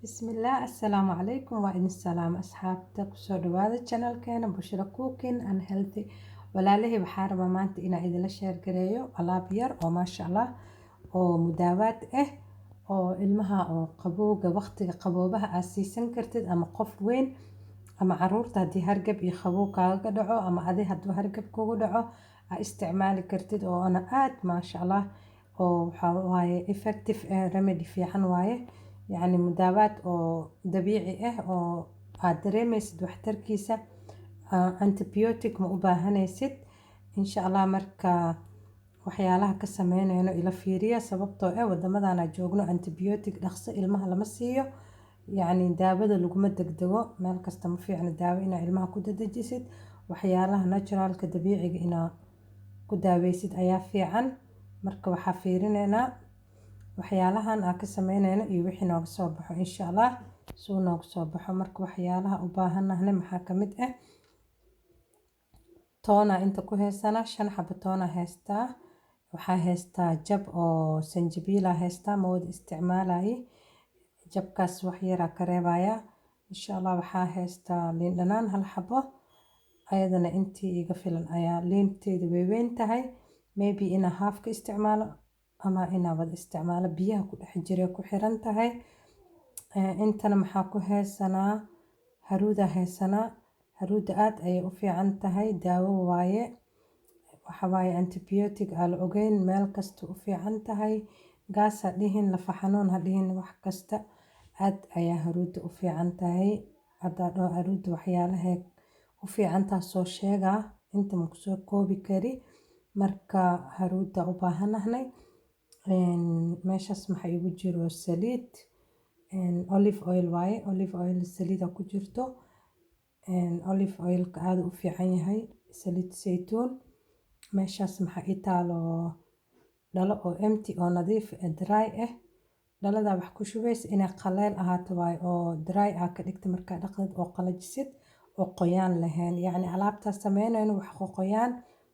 Bismillah, assalaamu calaykum. Waa idin salaam asxaabta kusoo dhawaada channelkeena Bushra Cooking and Healthy. Walaalahey waxaa rabaa maanta inaan idinla sheer gareeyo alaab yar oo maasha Allah oo mudaawaad ah oo ilmaha oo qabowga waqtiga qaboobaha aad siisan kartid ama qof weyn ama caruurta haddii hargab iyo qabow kaaga dhaco ama adi hadduu hargab kugu dhaco aad isticmaali kartid oo ana aad maasha Allah oo waxaa waaye effective remedy fiican waaye. يعني مداوات أو طبيعي أو أدريمس وحتركيسة أنتبيوتيك مؤباهنيست إن شاء الله مركا وحيالها كسمين إنه إلى فيريا سببته ودمدا أنا جوجنو أنتبيوتيك نقص إلمها لمسيو يعني داود لقمة دقدقو مال كستم في عن الدواء إن إلمها كده دجسد وحيالها ناتشرال كطبيعي إنه كداويسد أيافي عن مركا وحفيرين أنا waxyaalahan aan ka sameynayno iyo wixii nooga soo baxo insha Allah soo nooga soo baxo marka waxyaalaha u baahanahay maxaa kamid ah toona inta ku heysana 5 xabo toona heystaa waxaa heystaa jab oo sanjabiila heystaa mood isticmaalay jabkaas wax yar ka reebaya insha Allah waxaa heystaa liin dhanaan 1 xabo ayadana intii iga filan ayaa liinteedu weyn tahay maybe ina half ka isticmaalo ama ina wada isticmaalo biyaha ku dhex jira ku xiran tahay intana maxaa ku heesanaa haruuda aad ayay u fiican tahay daawo waaye waxa waaye antibiotic aan ogeyn meel kasta u fiican tahay gaas ha dhihin lafa xanuun ha dhihin wax kasta aad ayaa haruuda u fiican tahay hadda dhoo haruuda waxyaalaha u fiican tahay soo sheega inta ma kusoo koobi kari marka haruuda u baahanahay meeshas maxay ugu jiro saliid olive oil waaye olive oil saliida ku jirto olive oil ka aad u fiican yahay saliid saytuun meeshas maxaa itaalo dhalo oo empty oo nadiif dry ah dhalada wax ku shubays inay qaleel ahaato waaye oo dry ah ka dhigta marka dhaqdad oo qalajisid oo qoyaan lahayn yani alaabta sameynayno wax qoyaan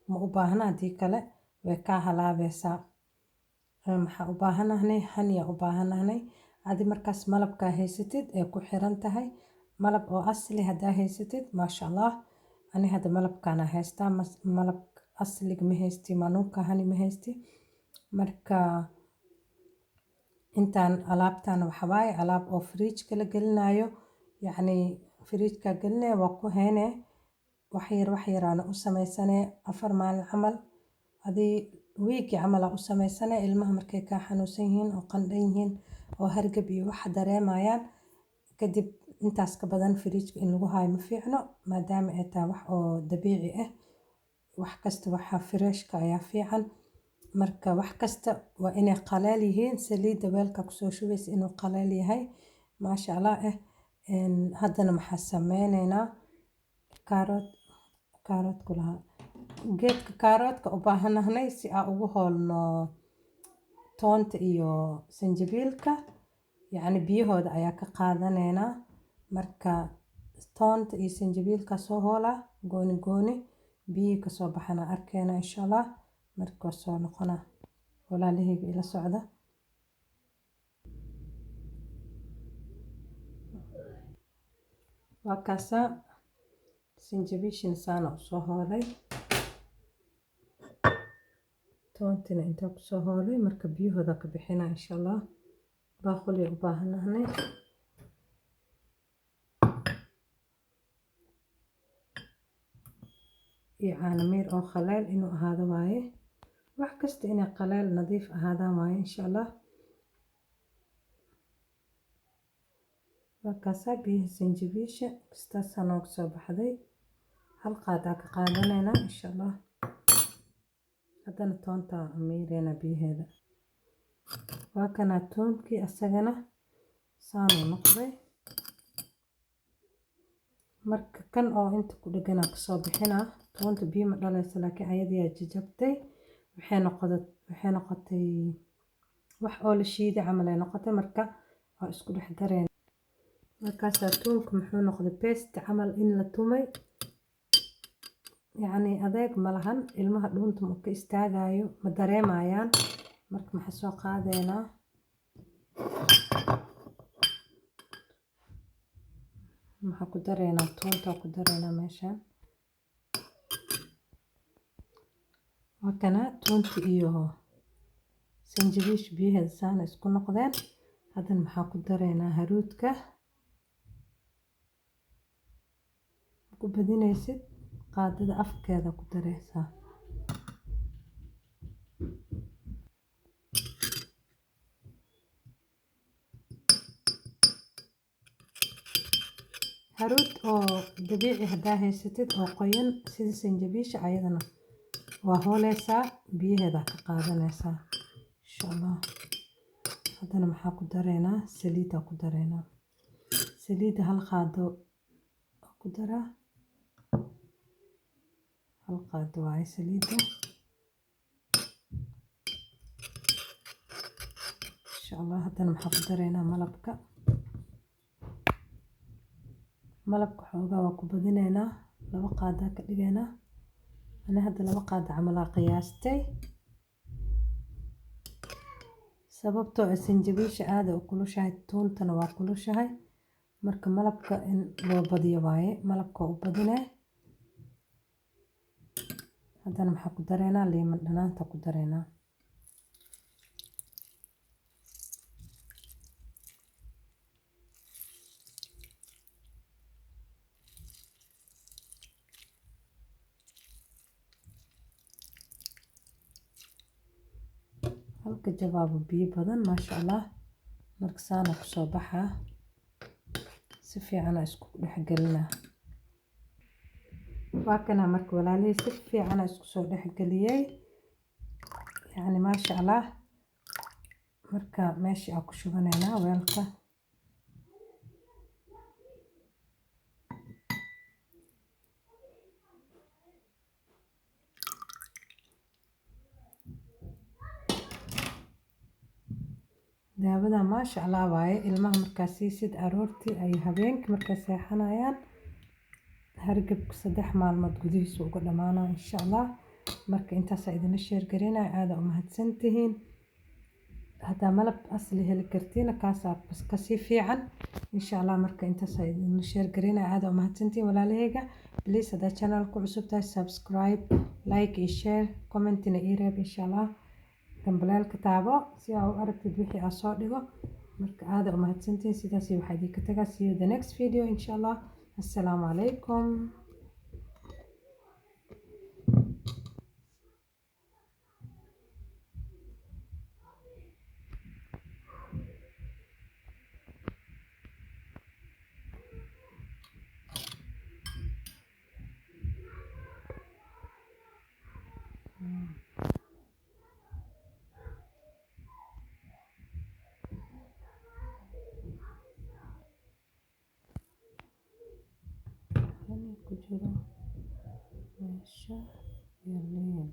ma u baahna hadii kale way ka halaabaysaa maxaa u baahanahay haniya u baahanahay adi markaas malabka haysatid ee ku xiran tahay malab oo asli hadaa haysatid maasha Allah ani hada malabkana haystaa malab asliga ma haysti manuka hani ma haysti marka intaan alaabtan waxa waaye alaab oo fridge la gelinayo yani fridge ka gelinayo waa ku hayne wax yar aan u sameysane 4 maalin camal adii weekii camal u sameysane ilmaha markay ka xanuunsan yihiin oo qandhan yihiin oo hargab iyo wax dareemayaan kadib intaas ka badan fridge in lagu hayo ma fiicno maadaama ay tahay wax oo dabiici ah wax kasta waxa fresh ka ayaa fiican marka wax kasta waa inay qaleel yihiin saliida weelka ku soo shubays inuu qaleel yahay maasha Allah haddana maxaa sameynaynaa kaarot kulaha geedka kaaroodka u baahanahay si aan ugu hoolno toonta iyo sanjabiilka yani biyahooda ayaa ka qaadanaynaa marka toonta iyo sanjabiilka soo hoola gooni biyo ka soo baxana arkayna insha Allah marka soo noqona walaalahayga ila socda waa kaasa sanjabiishin saana u soo hoolay toontina inta ku soo hoolay marka biyahooda ka bixina insha Allah baaquli u baahanahay iyo caanamir oo qaleel inuu ahaado waaye wax kasta inay qaleel nadiif ahaadaan waaye insha Allah wakaasa biyaha sanjabiisha kasta sanoog soo baxday hal qaad ka qaadanayna insha Allah haddana toonta ameerena biyaheeda waa kana toonkii asagana saano noqday marka kan oo inta ku dhagana ka soo bixina toonta biyo ma dhalayso laakiin ayadii jajabtay waxay noqotay wax oo la shiiday camal ay noqotay marka waa isku dhex dareen markaas toonku muxuu noqday paste camal in la tumay يعني adeeg malahan ilmaha dhuunta ma ka istaagayo ma dareemayaan marka maxaa soo qaadayna maxaa ku dareynaa toonta ku dareynaa meeshaan wakana toonta iyo sanjabiish biyaheeda saan isku noqdeen haddana maxaa ku dareynaa haruudka ku badinaysid qaadada afkeeda ku dareysaa haruud oo dabiici haddaa haysatid oo qoyan sida sanjabiisha ayadana waa hooleysaa biyaheeda ka qaadanaysaa insha allah haddana maxaa ku dareynaa saliida ku dareynaa saliida hal qaado ku daraa hal qaado waaye saliida insha allah haddana maxaa ku dareynaa malabka xoogaa waa ku badinaynaa 2 qaada ka dhigaynaa ana hadda 2 qaada camal qiyaastay sababtoo ah sanjabiisha aad u kulushahay toontana waa kulushahay marka malabka in loo badiyo waaye malabka u badinay haddana maxaa ku dareynaa liin dhanaanta ku dareynaa halka jawaabo biyo badan maasha allah marka saana ku soo baxaa si fiican isku dhex gelinaa waa kana marka walaalihii si fiican isku soo dhex geliyay yani maasha allah marka meeshii aan ku shubanaynaa weelka daawada maasha allah waaye ilmaha markaa siisid aroortii ay habeenkii markay seexanayaan hargabka 3 maalmood gudihiisa uga dhamaanaa insha allah marka intaas idin sheer gareynaa aad u mahadsantihiin hadda malab asli heli kartiin kaas bas ka sii fiican insha allah marka intaas idin sheer gareynaa aad u mahadsantihiin walaalahayga please hada channel ku cusub tahay subscribe like iyo share comment ina ii reeb insha allah dambalaalka taabo si aad u aragtid wixii aan soo dhigo marka aad u mahadsantihiin sidaas waxaa idin ka tagaa see you the next video insha allah assalaamu calaykum ku jiro meesha iyo liin